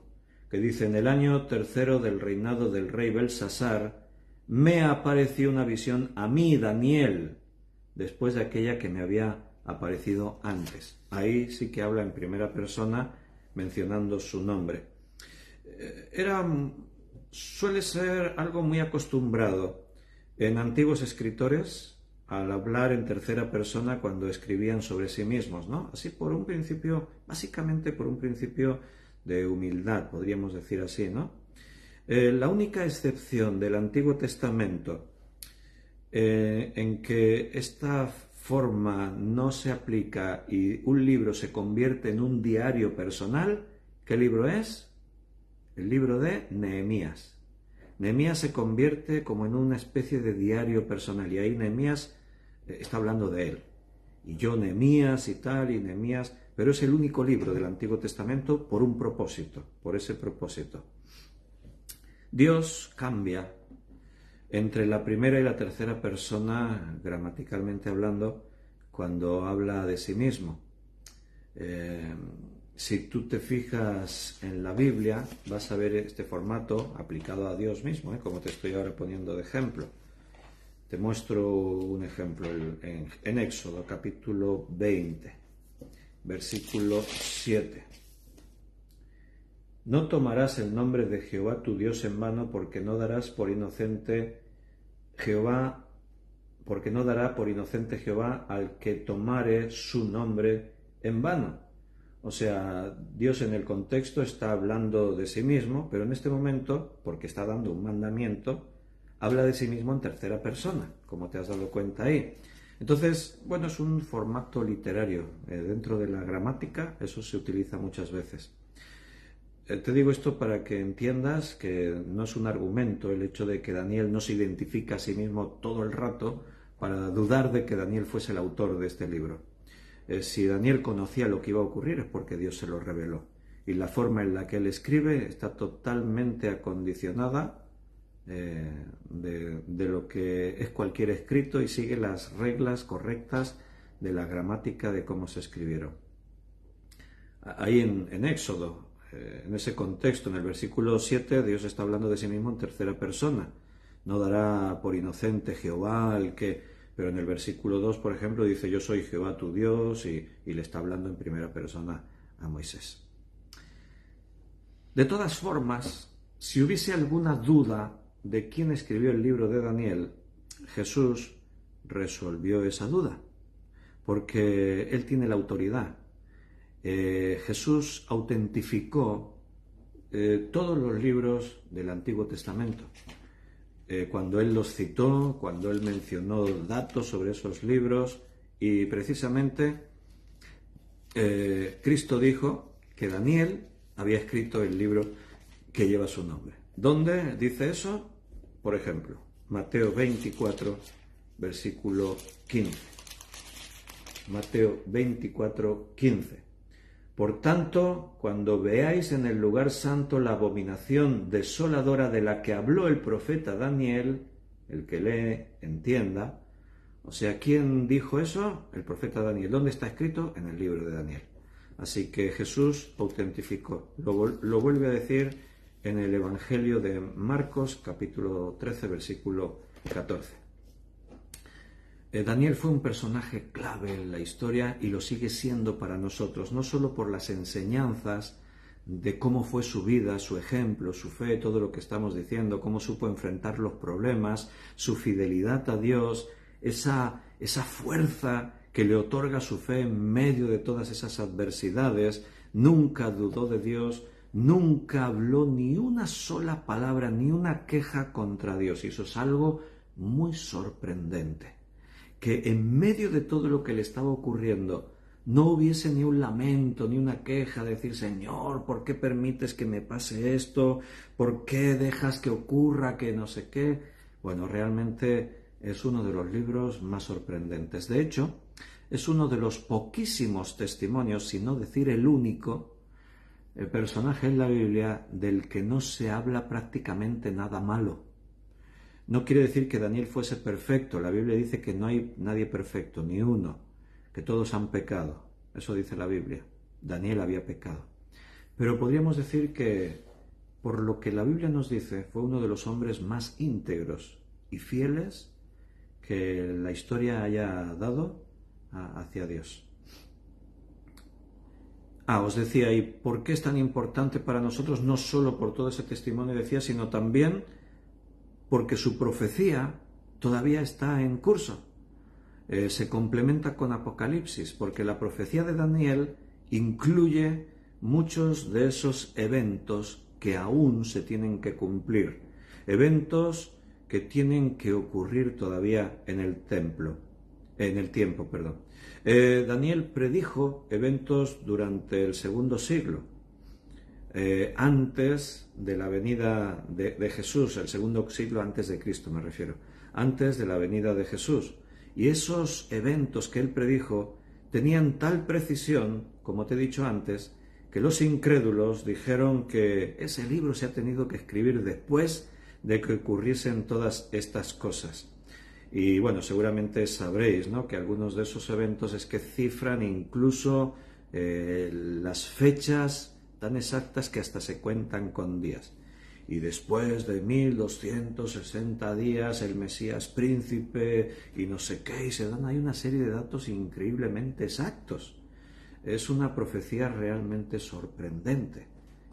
que dice, en el año tercero del reinado del rey Belsasar, me apareció una visión a mí, Daniel, después de aquella que me había aparecido antes. Ahí sí que habla en primera persona, mencionando su nombre. Suele ser algo muy acostumbrado en antiguos escritores al hablar en tercera persona cuando escribían sobre sí mismos, ¿no? Así por un principio, básicamente por un principio de humildad, podríamos decir así, ¿no? La única excepción del Antiguo Testamento en que esta forma no se aplica y un libro se convierte en un diario personal, ¿qué libro es? El libro de Nehemías. Nehemías se convierte como en una especie de diario personal y ahí Nehemías está hablando de él. Y yo, Nehemías y tal, y Nehemías, pero es el único libro del Antiguo Testamento por un propósito, por ese propósito. Dios cambia entre la primera y la tercera persona, gramaticalmente hablando, cuando habla de sí mismo. Si tú te fijas en la Biblia, vas a ver este formato aplicado a Dios mismo, como te estoy ahora poniendo de ejemplo. Te muestro un ejemplo en Éxodo, capítulo 20, versículo 7. No tomarás el nombre de Jehová tu Dios en vano, porque no dará por inocente Jehová al que tomare su nombre en vano. O sea, Dios en el contexto está hablando de sí mismo, pero en este momento, porque está dando un mandamiento, habla de sí mismo en tercera persona, como te has dado cuenta ahí. Entonces, bueno, es un formato literario. Dentro de la gramática eso se utiliza muchas veces. Te digo esto para que entiendas que no es un argumento el hecho de que Daniel no se identifica a sí mismo todo el rato para dudar de que Daniel fuese el autor de este libro. Si Daniel conocía lo que iba a ocurrir es porque Dios se lo reveló. Y la forma en la que él escribe está totalmente acondicionada de lo que es cualquier escrito y sigue las reglas correctas de la gramática de cómo se escribieron. Ahí en Éxodo, en ese contexto, en el versículo 7, Dios está hablando de sí mismo en tercera persona. No dará por inocente Jehová al que... Pero en el versículo 2, por ejemplo, dice, yo soy Jehová tu Dios, y le está hablando en primera persona a Moisés. De todas formas, si hubiese alguna duda de quién escribió el libro de Daniel, Jesús resolvió esa duda, porque Él tiene la autoridad. Jesús autentificó todos los libros del Antiguo Testamento. cuando él los citó, cuando él mencionó datos sobre esos libros, y precisamente Cristo dijo que Daniel había escrito el libro que lleva su nombre. ¿Dónde dice eso? Por ejemplo, Mateo 24, versículo 15. Mateo 24, 15. Por tanto, cuando veáis en el lugar santo la abominación desoladora de la que habló el profeta Daniel, el que lee, entienda. O sea, ¿quién dijo eso? El profeta Daniel. ¿Dónde está escrito? En el libro de Daniel. Así que Jesús autentificó. Lo vuelve a decir en el Evangelio de Marcos, capítulo 13, versículo 14. Daniel fue un personaje clave en la historia y lo sigue siendo para nosotros, no solo por las enseñanzas de cómo fue su vida, su ejemplo, su fe, todo lo que estamos diciendo, cómo supo enfrentar los problemas, su fidelidad a Dios, esa fuerza que le otorga su fe en medio de todas esas adversidades. Nunca dudó de Dios, nunca habló ni una sola palabra, ni una queja contra Dios, y eso es algo muy sorprendente. Que en medio de todo lo que le estaba ocurriendo no hubiese ni un lamento, ni una queja, de decir, Señor, ¿por qué permites que me pase esto? ¿Por qué dejas que ocurra, que no sé qué? Bueno, realmente es uno de los libros más sorprendentes. De hecho, es uno de los poquísimos testimonios, si no decir el único, el personaje en la Biblia del que no se habla prácticamente nada malo. No quiere decir que Daniel fuese perfecto. La Biblia dice que no hay nadie perfecto, ni uno, que todos han pecado. Eso dice la Biblia. Daniel había pecado. Pero podríamos decir que, por lo que la Biblia nos dice, fue uno de los hombres más íntegros y fieles que la historia haya dado hacia Dios. Os decía, ¿y por qué es tan importante para nosotros? No solo por todo ese testimonio, decía, sino también porque su profecía todavía está en curso. Se complementa con Apocalipsis, porque la profecía de Daniel incluye muchos de esos eventos que aún se tienen que cumplir, eventos que tienen que ocurrir todavía en el tiempo. Daniel predijo eventos durante el segundo siglo, antes de la venida de Jesús, el segundo siglo antes de Cristo me refiero, antes de la venida de Jesús. Y esos eventos que él predijo tenían tal precisión, como te he dicho antes, que los incrédulos dijeron que ese libro se ha tenido que escribir después de que ocurriesen todas estas cosas. Y bueno, seguramente sabréis, ¿no?, que algunos de esos eventos es que cifran incluso las fechas tan exactas que hasta se cuentan con días. Y después de 1260 días el Mesías príncipe y no sé qué, y se dan ahí una serie de datos increíblemente exactos. Es una profecía realmente sorprendente.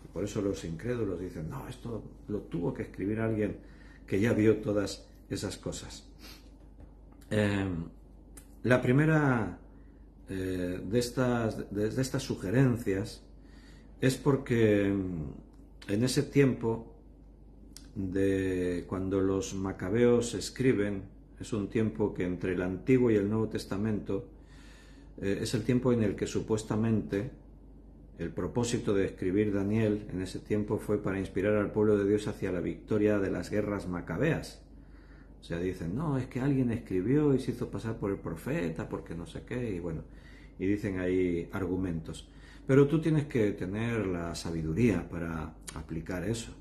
Y por eso los incrédulos dicen, no, esto lo tuvo que escribir alguien que ya vio todas esas cosas. La primera de estas sugerencias es porque en ese tiempo de cuando los macabeos escriben, es un tiempo que entre el Antiguo y el Nuevo Testamento es el tiempo en el que supuestamente el propósito de escribir Daniel en ese tiempo fue para inspirar al pueblo de Dios hacia la victoria de las guerras macabeas. O sea, dicen, no, es que alguien escribió y se hizo pasar por el profeta, porque no sé qué, y bueno, y dicen ahí argumentos. Pero tú tienes que tener la sabiduría para aplicar eso.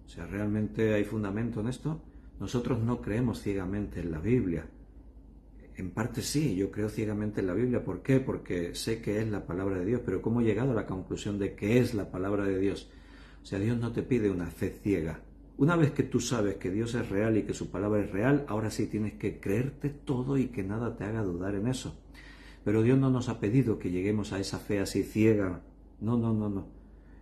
O sea, ¿realmente hay fundamento en esto? Nosotros no creemos ciegamente en la Biblia. En parte sí, yo creo ciegamente en la Biblia. ¿Por qué? Porque sé que es la palabra de Dios. Pero ¿cómo he llegado a la conclusión de que es la palabra de Dios? O sea, Dios no te pide una fe ciega. Una vez que tú sabes que Dios es real y que su palabra es real, ahora sí tienes que creerte todo y que nada te haga dudar en eso. Pero Dios no nos ha pedido que lleguemos a esa fe así ciega. No.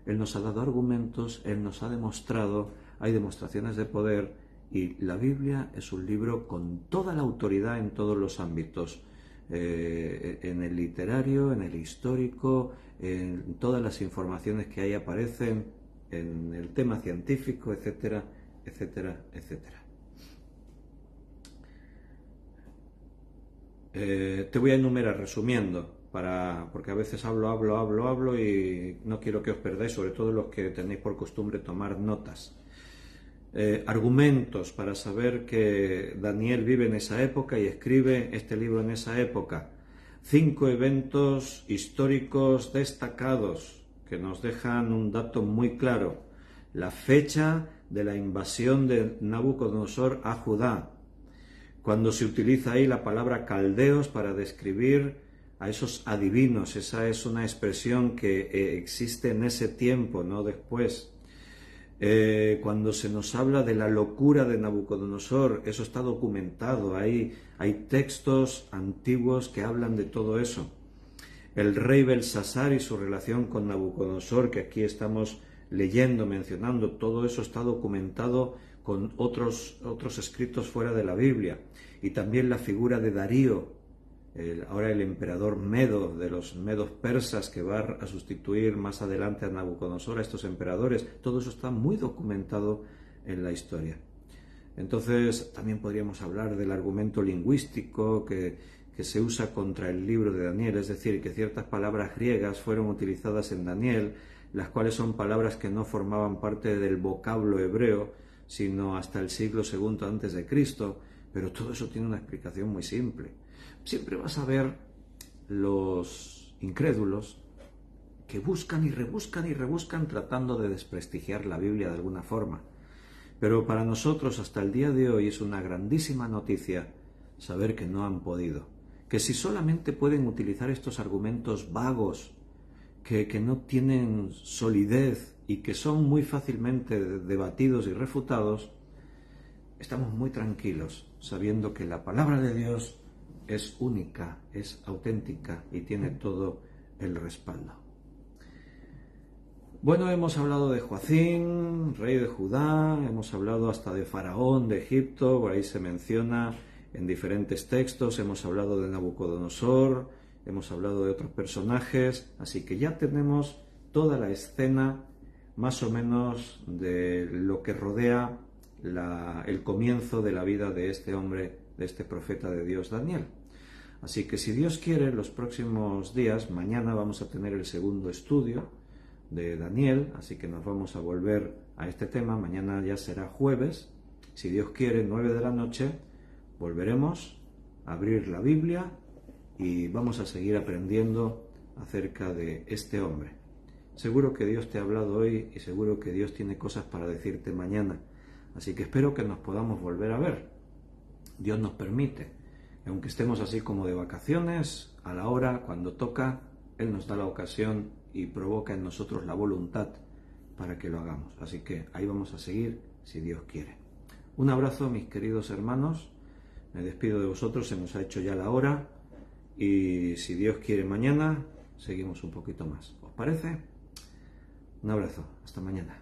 Él nos ha dado argumentos, Él nos ha demostrado, hay demostraciones de poder, y la Biblia es un libro con toda la autoridad en todos los ámbitos, en el literario, en el histórico, en todas las informaciones que ahí aparecen, en el tema científico, etcétera, etcétera, etcétera. Te voy a enumerar resumiendo, porque a veces hablo y no quiero que os perdáis, sobre todo los que tenéis por costumbre tomar notas. Argumentos para saber que Daniel vive en esa época y escribe este libro en esa época. 5 eventos históricos destacados que nos dejan un dato muy claro: la fecha de la invasión de Nabucodonosor a Judá, cuando se utiliza ahí la palabra caldeos para describir a esos adivinos. Esa es una expresión que existe en ese tiempo, no después. Cuando se nos habla de la locura de Nabucodonosor, eso está documentado, hay textos antiguos que hablan de todo eso. El rey Belsasar y su relación con Nabucodonosor, que aquí estamos leyendo, mencionando, todo eso está documentado con otros escritos fuera de la Biblia. Y también la figura de Darío, ahora el emperador medo, de los medos persas, que va a sustituir más adelante a Nabucodonosor, a estos emperadores. Todo eso está muy documentado en la historia. Entonces también podríamos hablar del argumento lingüístico que se usa contra el libro de Daniel, es decir, que ciertas palabras griegas fueron utilizadas en Daniel, las cuales son palabras que no formaban parte del vocablo hebreo, sino hasta el siglo II antes de Cristo. Pero todo eso tiene una explicación muy simple. Siempre vas a ver los incrédulos que buscan y rebuscan tratando de desprestigiar la Biblia de alguna forma. Pero para nosotros hasta el día de hoy es una grandísima noticia saber que no han podido. Que si solamente pueden utilizar estos argumentos vagos, que no tienen solidez y que son muy fácilmente debatidos y refutados, estamos muy tranquilos sabiendo que la palabra de Dios es única, es auténtica y tiene todo el respaldo. Bueno, hemos hablado de Joacim, rey de Judá, hemos hablado hasta de Faraón de Egipto, por ahí se menciona en diferentes textos, hemos hablado de Nabucodonosor, hemos hablado de otros personajes, así que ya tenemos toda la escena más o menos de lo que rodea el comienzo de la vida de este hombre, de este profeta de Dios, Daniel. Así que si Dios quiere, los próximos días, mañana vamos a tener el segundo estudio de Daniel, así que nos vamos a volver a este tema. Mañana ya será jueves, si Dios quiere, 9 de la noche, volveremos a abrir la Biblia y vamos a seguir aprendiendo acerca de este hombre. Seguro que Dios te ha hablado hoy y seguro que Dios tiene cosas para decirte mañana, así que espero que nos podamos volver a ver. Dios nos permite, aunque estemos así como de vacaciones, a la hora, cuando toca, Él nos da la ocasión y provoca en nosotros la voluntad para que lo hagamos. Así que ahí vamos a seguir si Dios quiere. Un abrazo, mis queridos hermanos. Me despido de vosotros, se nos ha hecho ya la hora y si Dios quiere mañana seguimos un poquito más. ¿Os parece? Un abrazo, hasta mañana.